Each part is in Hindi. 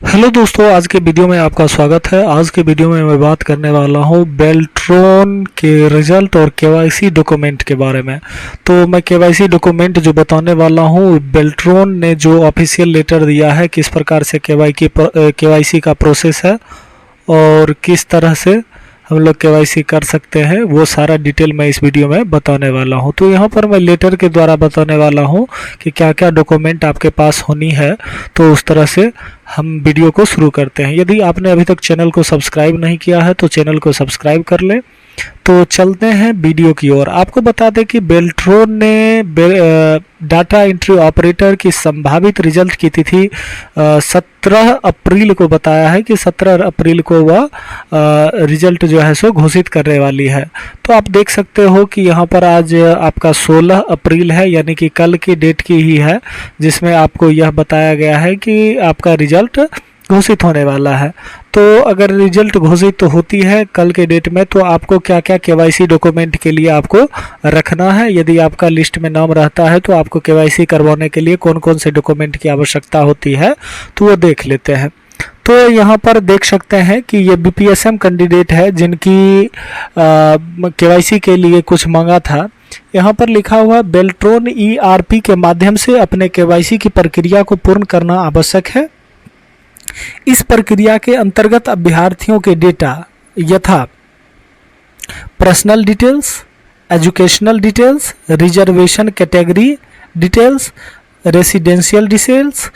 हेलो दोस्तों, आज के वीडियो में आपका स्वागत है। आज के वीडियो में मैं बात करने वाला हूँ बेल्ट्रॉन के रिजल्ट और केवाईसी डॉक्यूमेंट के बारे में। तो मैं केवाईसी डॉक्यूमेंट जो बताने वाला हूँ, बेल्ट्रॉन ने जो ऑफिशियल लेटर दिया है किस प्रकार से केवाईसी का प्रोसेस है और किस तरह से हम लोग केवाईसी कर सकते हैं, वो सारा डिटेल मैं इस वीडियो में बताने वाला हूं। तो यहाँ पर मैं लेटर के द्वारा बताने वाला हूं कि क्या क्या डॉक्यूमेंट आपके पास होनी है। तो उस तरह से हम वीडियो को शुरू करते हैं। यदि आपने अभी तक चैनल को सब्सक्राइब नहीं किया है तो चैनल को सब्सक्राइब कर लें। तो चलते हैं वीडियो की ओर। आपको बता दें कि बेल्ट्रॉन ने डाटा एंट्री ऑपरेटर की संभावित रिजल्ट की तिथि 17 अप्रैल को बताया है कि 17 अप्रैल को वह रिजल्ट जो है सो घोषित करने वाली है। तो आप देख सकते हो कि यहाँ पर आज आपका 16 अप्रैल है, यानी कि कल की डेट की ही है, जिसमें आपको यह बताया गया है कि आपका रिजल्ट घोषित होने वाला है। तो अगर रिजल्ट घोषित होती है कल के डेट में, तो आपको क्या क्या केवाईसी डॉक्यूमेंट के लिए आपको रखना है। यदि आपका लिस्ट में नाम रहता है तो आपको केवाईसी करवाने के लिए कौन कौन से डॉक्यूमेंट की आवश्यकता होती है, तो वो देख लेते हैं। तो यहाँ पर देख सकते हैं कि ये बीपीएसएम कैंडिडेट है जिनकी केवाईसी के लिए कुछ मांगा था। यहाँ पर लिखा हुआ बेल्ट्रॉन ईआरपी के माध्यम से अपने केवाईसी की प्रक्रिया को पूर्ण करना आवश्यक है। इस प्रक्रिया के अंतर्गत अभ्यर्थियों के डेटा यथा personal details, educational details, reservation category details, residential details,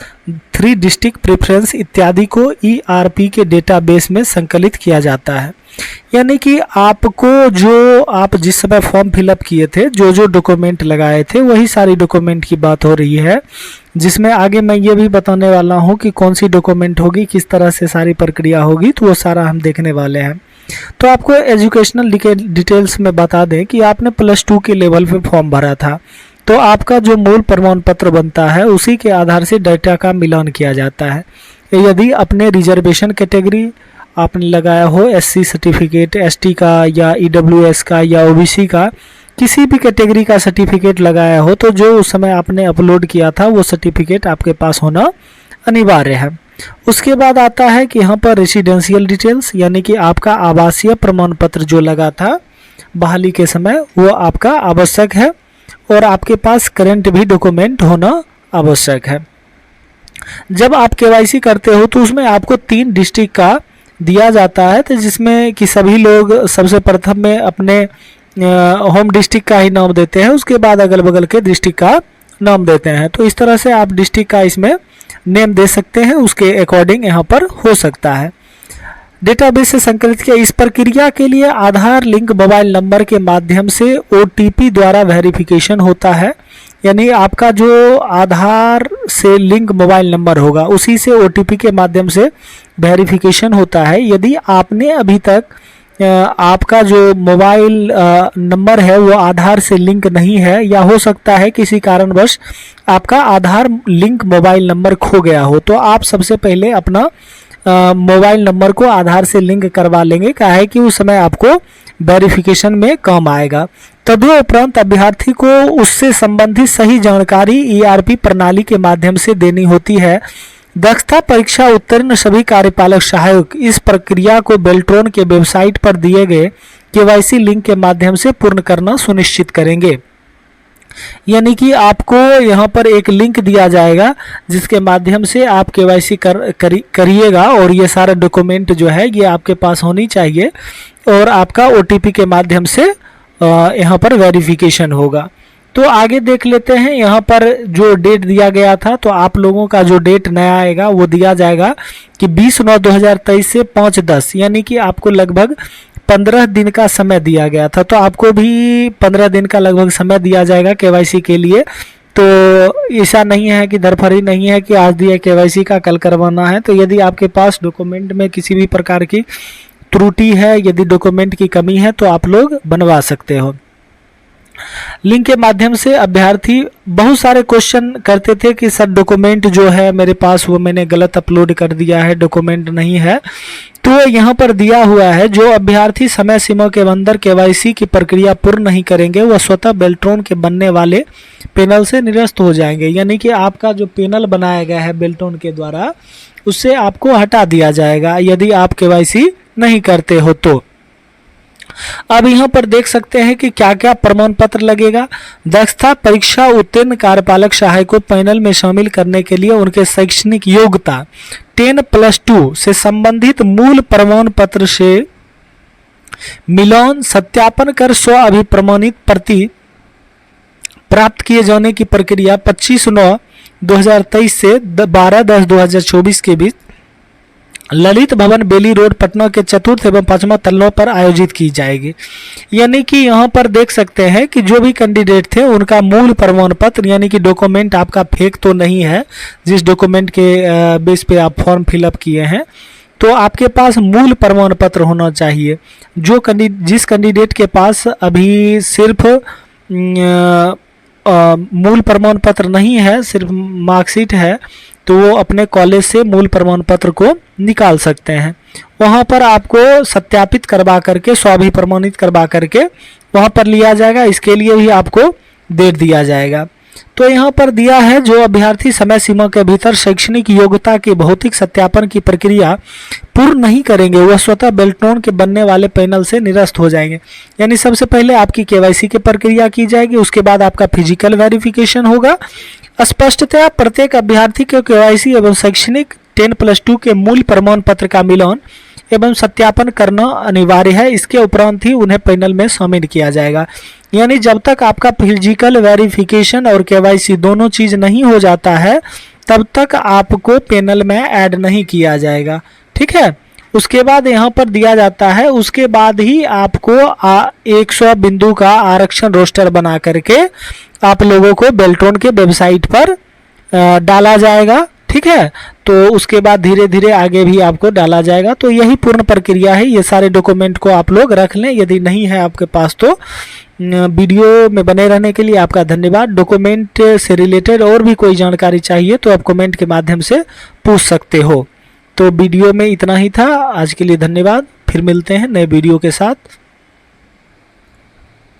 3 district preference इत्यादि को ईआरपी के डेटाबेस में संकलित किया जाता है। यानी कि आपको जो आप जिस समय फॉर्म फिलअप किए थे, जो जो डॉक्यूमेंट लगाए थे, वही सारी डॉक्यूमेंट की बात हो रही है, जिसमें आगे मैं ये भी बताने वाला हूँ कि कौन सी डॉक्यूमेंट होगी, किस तरह से सारी प्रक्रिया होगी, तो वो सारा हम देखने वाले हैं। तो आपको एजुकेशनल डिटेल्स में बता दें कि आपने +2 के लेवल पे फॉर्म भरा था, तो आपका जो मूल प्रमाण पत्र बनता है उसी के आधार से डाटा का मिलान किया जाता है। यदि अपने रिजर्वेशन कैटेगरी आपने लगाया हो, एससी सर्टिफिकेट, एसटी का या ईडब्ल्यूएस का या ओबीसी का, किसी भी कैटेगरी का सर्टिफिकेट लगाया हो, तो जो उस समय आपने अपलोड किया था वो सर्टिफिकेट आपके पास होना अनिवार्य है। उसके बाद आता है कि यहाँ पर रेसिडेंशियल डिटेल्स, यानी कि आपका आवासीय प्रमाण पत्र जो लगा था बहाली के समय, वो आपका आवश्यक है और आपके पास करंट भी डॉक्यूमेंट होना आवश्यक है। जब आप केवाईसी करते हो तो उसमें आपको 3 डिस्ट्रिक्ट का दिया जाता है, तो जिसमें कि सभी लोग सबसे प्रथम में अपने होम डिस्ट्रिक्ट का ही नाम देते हैं, उसके बाद अगल बगल के डिस्ट्रिक्ट का नाम देते हैं। तो इस तरह से आप डिस्ट्रिक्ट का इसमें नेम दे सकते हैं, उसके अकॉर्डिंग यहाँ पर हो सकता है। डेटाबेस से संकलित किया। इस प्रक्रिया के लिए आधार लिंक मोबाइल नंबर के माध्यम से ओटीपी द्वारा वेरिफिकेशन होता है। यानी आपका जो आधार से लिंक मोबाइल नंबर होगा उसी से ओटीपी के माध्यम से वेरिफिकेशन होता है। यदि आपने अभी तक आपका जो मोबाइल नंबर है वो आधार से लिंक नहीं है, या हो सकता है किसी कारणवश आपका आधार लिंक मोबाइल नंबर खो गया हो, तो आप सबसे पहले अपना मोबाइल नंबर को आधार से लिंक करवा लेंगे, क्या है कि उस समय आपको वेरिफिकेशन में काम आएगा। तदुपरांत अभ्यर्थी को उससे संबंधित सही जानकारी ईआरपी प्रणाली के माध्यम से देनी होती है। दक्षता परीक्षा उत्तीर्ण सभी कार्यपालक सहायक इस प्रक्रिया को बेल्ट्रॉन के वेबसाइट पर दिए गए केवाईसी लिंक के माध्यम से पूर्ण करना सुनिश्चित करेंगे। यानी कि आपको यहाँ पर एक लिंक दिया जाएगा जिसके माध्यम से आप केवाईसी करिएगा, और ये सारा डॉक्यूमेंट जो है ये आपके पास होनी चाहिए, और आपका ओटीपी के माध्यम से यहाँ पर वेरिफिकेशन होगा। तो आगे देख लेते हैं। यहाँ पर जो डेट दिया गया था, तो आप लोगों का जो डेट नया आएगा वो दिया जाएगा कि 20/9/2023 से 5/10, यानी कि आपको लगभग 15 दिन का समय दिया गया था। तो आपको भी 15 दिन का लगभग समय दिया जाएगा केवाईसी के लिए। तो ऐसा नहीं है कि धरफरी नहीं है कि आज दिया केवाईसी का कल करवाना है। तो यदि आपके पास डॉक्यूमेंट में किसी भी प्रकार की त्रुटि है, यदि डॉक्यूमेंट की कमी है, तो आप लोग बनवा सकते हो। लिंक के माध्यम से अभ्यर्थी बहुत सारे क्वेश्चन करते थे कि सर डॉक्यूमेंट जो है मेरे पास वो मैंने गलत अपलोड कर दिया है, डॉक्यूमेंट नहीं है। तो यहाँ पर दिया हुआ है, जो अभ्यर्थी समय सीमा के अंदर केवाईसी की प्रक्रिया पूर्ण नहीं करेंगे वह स्वतः बेल्ट्रॉन के बनने वाले पैनल से निरस्त हो जाएंगे। यानी कि आपका जो पैनल बनाया गया है बेल्ट्रॉन के द्वारा, उससे आपको हटा दिया जाएगा यदि आप केवाईसी नहीं करते हो तो। अब यहाँ पर देख सकते हैं कि क्या क्या प्रमाण पत्र लगेगा। दक्षता परीक्षा उत्तीर्ण कार्यपालक सहायक को पैनल में शामिल करने के लिए उनके शैक्षणिक योग्यता 10+2 से संबंधित मूल प्रमाण पत्र से मिलान सत्यापन कर स्व अभिप्रमाणित प्रति प्राप्त किए जाने की प्रक्रिया 25/9/2023 से 12/10/2024 के बीच ललित भवन बेली रोड पटना के चतुर्थ एवं पांचवा तलों पर आयोजित की जाएगी। यानी कि यहाँ पर देख सकते हैं कि जो भी कैंडिडेट थे उनका मूल प्रमाण पत्र, यानी कि डॉक्यूमेंट आपका फेक तो नहीं है जिस डॉक्यूमेंट के बेस पे आप फॉर्म फिलअप किए हैं, तो आपके पास मूल प्रमाण पत्र होना चाहिए। जिस कैंडिडेट के पास अभी सिर्फ मूल प्रमाण पत्र नहीं है, सिर्फ मार्कशीट है, तो वो अपने कॉलेज से मूल प्रमाण पत्र को निकाल सकते हैं। वहाँ पर आपको सत्यापित करवा करके, स्वाभिप्रमाणित करवा करके वहाँ पर लिया जाएगा। इसके लिए भी आपको डेट दिया जाएगा। तो यहाँ पर दिया है, जो अभ्यर्थी समय सीमा के भीतर शैक्षणिक योग्यता के भौतिक सत्यापन की प्रक्रिया पूर्ण नहीं करेंगे वह स्वतः बेल्ट्रॉन के बनने वाले पैनल से निरस्त हो जाएंगे। यानी सबसे पहले आपकी केवाईसी की प्रक्रिया की जाएगी, उसके बाद आपका फिजिकल वेरिफिकेशन होगा। स्पष्टतया प्रत्येक अभ्यर्थी के केवाईसी एवं शैक्षणिक 10+2 के मूल प्रमाण पत्र का मिलान एवं सत्यापन करना अनिवार्य है। इसके उपरांत ही उन्हें पैनल में शामिल किया जाएगा। यानी जब तक आपका फिजिकल वेरिफिकेशन और केवाईसी दोनों चीज नहीं हो जाता है, तब तक आपको पैनल में ऐड नहीं किया जाएगा। ठीक है, उसके बाद यहाँ पर दिया जाता है, उसके बाद ही आपको 100 बिंदु का आरक्षण रोस्टर बना करके आप लोगों को बेल्ट्रॉन के वेबसाइट पर डाला जाएगा। ठीक है, तो उसके बाद धीरे धीरे आगे भी आपको डाला जाएगा। तो यही पूर्ण प्रक्रिया है। ये सारे डॉक्यूमेंट को आप लोग रख लें, यदि नहीं है आपके पास तो। वीडियो में बने रहने के लिए आपका धन्यवाद। डॉक्यूमेंट से रिलेटेड और भी कोई जानकारी चाहिए तो आप कमेंट के माध्यम से पूछ सकते हो। तो वीडियो में इतना ही था। आज के लिए धन्यवाद। फिर मिलते हैं नए वीडियो के साथ।